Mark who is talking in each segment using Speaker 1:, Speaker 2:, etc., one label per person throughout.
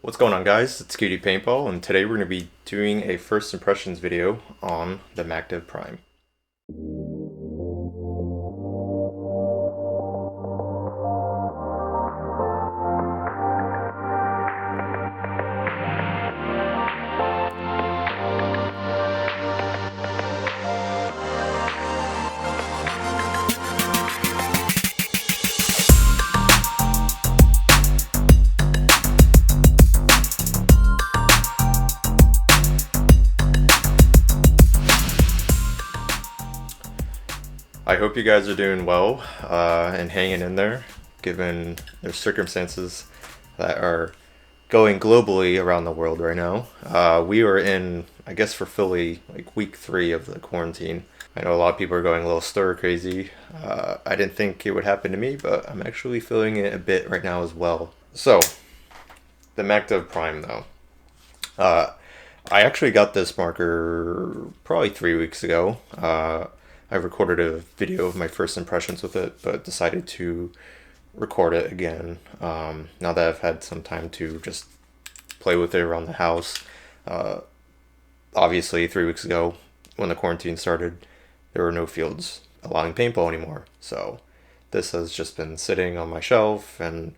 Speaker 1: What's going on, guys? It's Cutie Paintball, and today we're going to be doing a first impressions video on the MacDev Prime. I hope you guys are doing well and hanging in there, given the circumstances that are going globally around the world right now. We are in, I guess for Philly, like week 3 of the quarantine. I know a lot of people are going a little stir crazy. I didn't think it would happen to me, but I'm actually feeling it a bit right now as well. So, the MacDev Prime though. I actually got this marker probably 3 weeks ago. I recorded a video of my first impressions with it, but decided to record it again now that I've had some time to just play with it around the house. Obviously, 3 weeks ago, when the quarantine started, there were no fields allowing paintball anymore. So this has just been sitting on my shelf and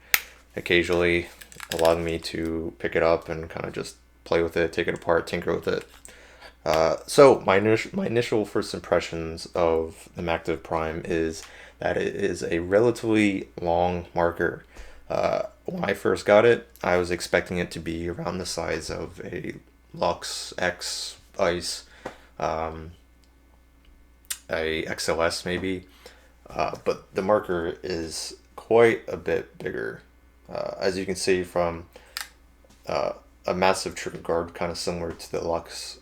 Speaker 1: occasionally allowing me to pick it up and kind of just play with it, take it apart, tinker with it. So my initial first impressions of the MacDev Prime is that it is a relatively long marker. When I first got it, I was expecting it to be around the size of a Lux X Ice, a XLS maybe, but the marker is quite a bit bigger. As you can see from a massive trigger guard, kind of similar to the Lux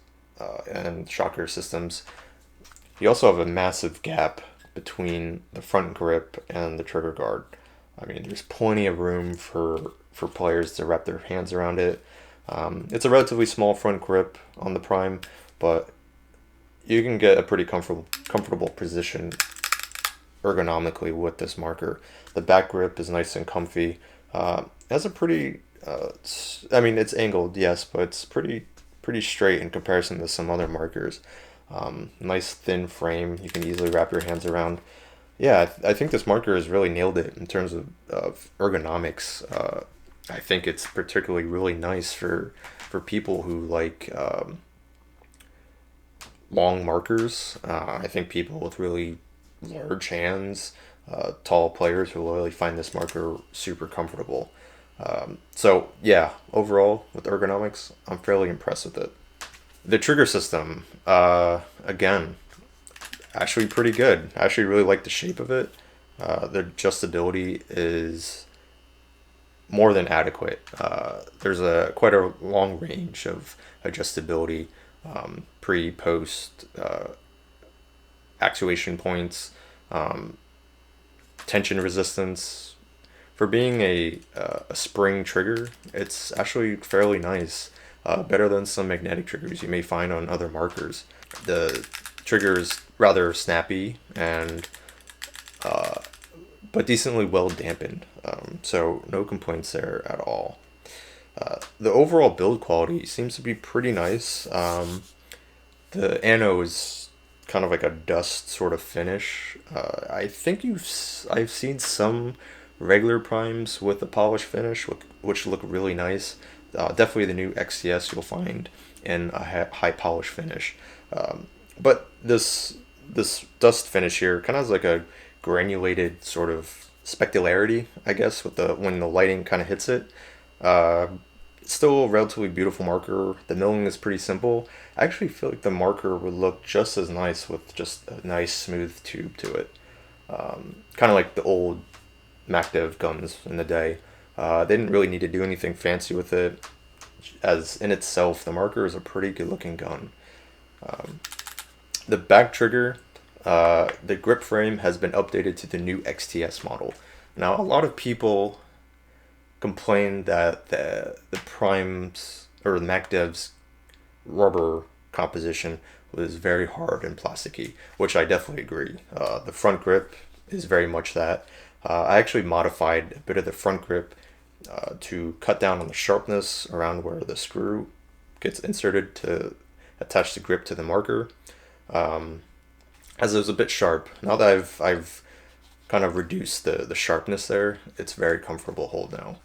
Speaker 1: and Shocker systems. You also have a massive gap between the front grip and the trigger guard. I mean, there's plenty of room for players to wrap their hands around it. It's a relatively small front grip on the Prime, but you can get a pretty comfortable position ergonomically with this marker. The back grip is nice and comfy. It has a pretty, I mean, it's angled, yes, but it's pretty straight in comparison to some other markers. Nice thin frame you can easily wrap your hands around. Yeah, I think this marker has really nailed it in terms of ergonomics. I think it's particularly really nice for people who like long markers. I think people with really large hands, tall players will really find this marker super comfortable. So yeah, overall with ergonomics, I'm fairly impressed with it. The trigger system, again, actually pretty good. I actually really like the shape of it. The adjustability is more than adequate. There's quite a long range of adjustability, pre, post, actuation points, tension resistance. For being a spring trigger, it's actually fairly nice. Better than some magnetic triggers you may find on other markers. The trigger is rather snappy and but decently well dampened, so no complaints there at all. The overall build quality seems to be pretty nice. The anode is kind of like a dust sort of finish. I think I've seen some regular primes with a polished finish, which look really nice. Definitely the new XCS you'll find in a high polish finish. But this dust finish here kind of has like a granulated sort of specularity, I guess, with when the lighting kind of hits it. It's still a relatively beautiful marker. The milling is pretty simple. I actually feel like the marker would look just as nice with just a nice smooth tube to it. Kind of like the old MacDev guns in the day. They didn't really need to do anything fancy with it, as in itself the marker is a pretty good looking gun. The back trigger, the grip frame has been updated to the new XTS model. Now a lot of people complain that the Prime's or the MacDev's rubber composition was very hard and plasticky, which I definitely agree. The front grip is very much that. I actually modified a bit of the front grip to cut down on the sharpness around where the screw gets inserted to attach the grip to the marker. As it was a bit sharp, now that I've kind of reduced the sharpness there, it's very comfortable hold now.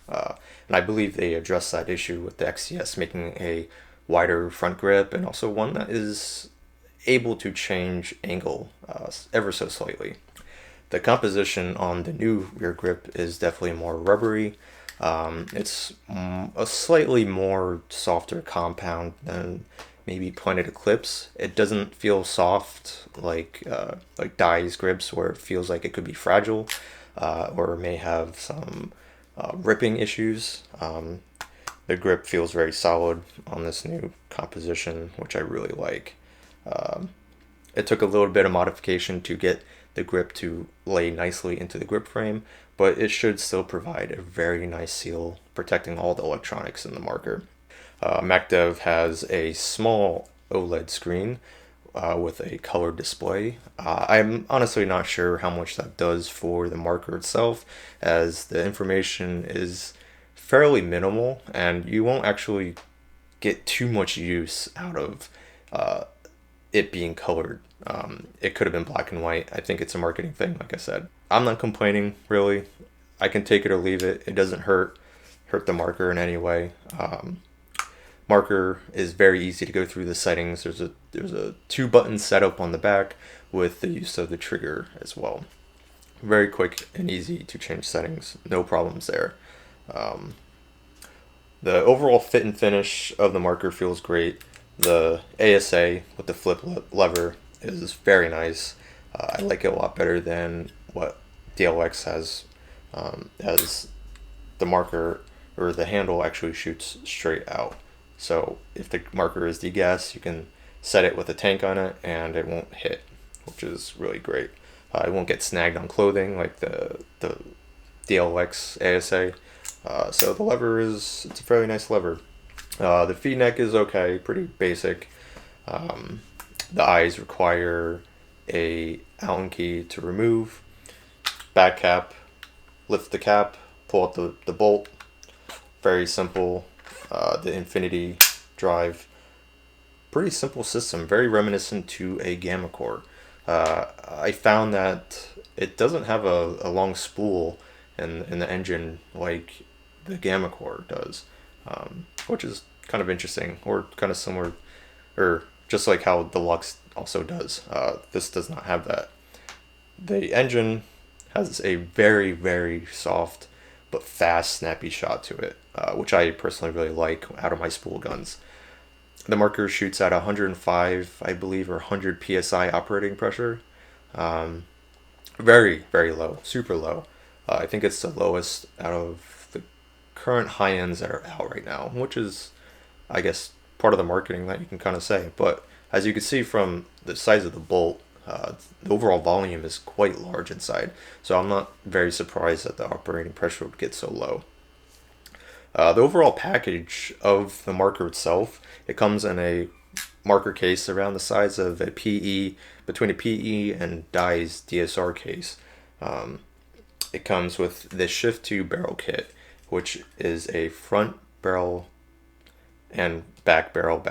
Speaker 1: And I believe they addressed that issue with the XCS, making a wider front grip and also one that is able to change angle ever so slightly. The composition on the new rear grip is definitely more rubbery. It's a slightly more softer compound than maybe pointed Eclipse. It doesn't feel soft like Dai's grips, where it feels like it could be fragile or may have some ripping issues. The grip feels very solid on this new composition, which I really like. It took a little bit of modification to get the grip to lay nicely into the grip frame, but it should still provide a very nice seal protecting all the electronics in the marker. MacDev has a small OLED screen with a color display. I'm honestly not sure how much that does for the marker itself, as the information is fairly minimal and you won't actually get too much use out of it being colored. It could have been black and white. I think it's a marketing thing, like I said. I'm not complaining, really. I can take it or leave it. It doesn't hurt the marker in any way. Marker is very easy to go through the settings. There's a 2-button setup on the back with the use of the trigger as well. Very quick and easy to change settings. No problems there. The overall fit and finish of the marker feels great. The ASA with the flip lever is very nice. I like it a lot better than what DLX has, as the marker or the handle actually shoots straight out. So if the marker is degassed, you can set it with a tank on it and it won't hit, which is really great. It won't get snagged on clothing like the DLX ASA. So the lever it's a fairly nice lever. The feed neck is okay, pretty basic. The eyes require a Allen key to remove. Back cap, lift the cap, pull out the bolt. Very simple. The infinity drive, pretty simple system, very reminiscent to a Gamma Core. I found that it doesn't have a long spool in the engine like the Gamma Core does, which is kind of interesting, or kind of similar, or just like how the Lux also does. This does not have that. The engine has a very, very soft but fast, snappy shot to it, which I personally really like out of my spool guns. The marker shoots at 105, I believe, or 100 psi operating pressure. Very, very low, super low. I think it's the lowest out of the current high ends that are out right now, which is, I guess, part of the marketing that you can kind of say. But as you can see from the size of the bolt, the overall volume is quite large inside, so I'm not very surprised that the operating pressure would get so low. The overall package of the marker itself, it comes in a marker case around the size of a PE, between a PE and Dai's DSR case. It comes with the Shift 2 barrel kit, which is a front barrel and back barrel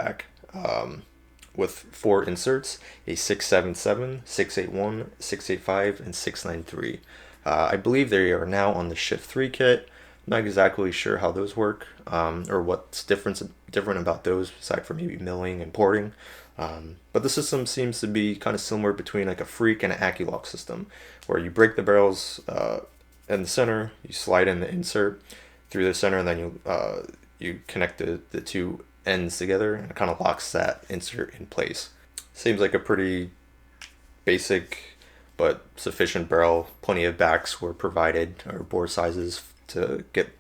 Speaker 1: with 4 inserts, a 677, 681, 685, and 693. I believe they are now on the Shift 3 kit. I'm not exactly sure how those work, or what's different about those, aside from maybe milling and porting. But the system seems to be kind of similar between like a Freak and an Aculock system, where you break the barrels in the center, you slide in the insert through the center, and then you connect the two ends together, and it kind of locks that insert in place. Seems like a pretty basic but sufficient barrel. Plenty of backs were provided, or bore sizes, to get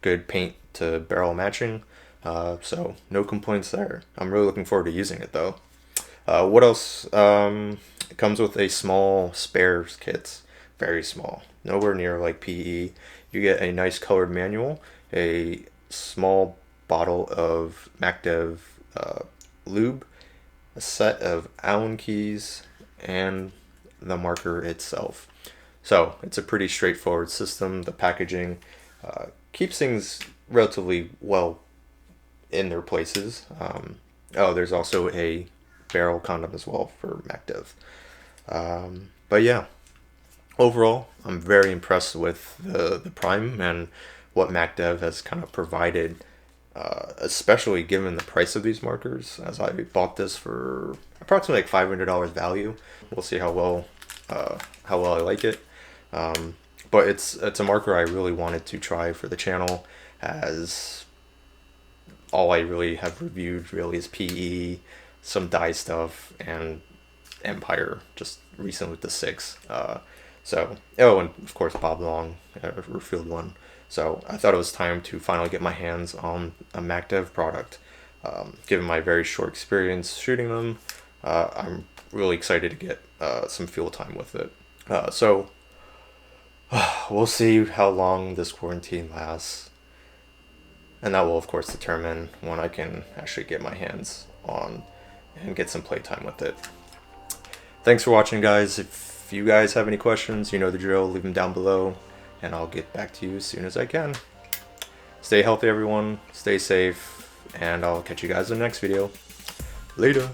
Speaker 1: good paint to barrel matching. So no complaints there. I'm really looking forward to using it though. What else? It comes with a small spares kit. Very small. Nowhere near like PE. You get a nice colored manual, a small bottle of MacDev lube, a set of Allen keys, and the marker itself. So it's a pretty straightforward system. The packaging keeps things relatively well in their places. Oh, there's also a barrel condom as well for MacDev. But yeah, overall, I'm very impressed with the Prime and what MacDev has kind of provided, especially given the price of these markers. As I bought this for approximately like $500 value. We'll see how well I like it. But it's a marker I really wanted to try for the channel, as all I really have reviewed really is PE, some dye stuff, and Empire just recently with the 6. Oh, and of course Bob Long, refield one. So I thought it was time to finally get my hands on a MacDev product. Given my very short experience shooting them, I'm really excited to get some field time with it. So we'll see how long this quarantine lasts, and that will of course determine when I can actually get my hands on and get some playtime with it. Thanks for watching, guys. If you guys have any questions, you know the drill, leave them down below, and I'll get back to you as soon as I can. Stay healthy, everyone. Stay safe, and I'll catch you guys in the next video. Later.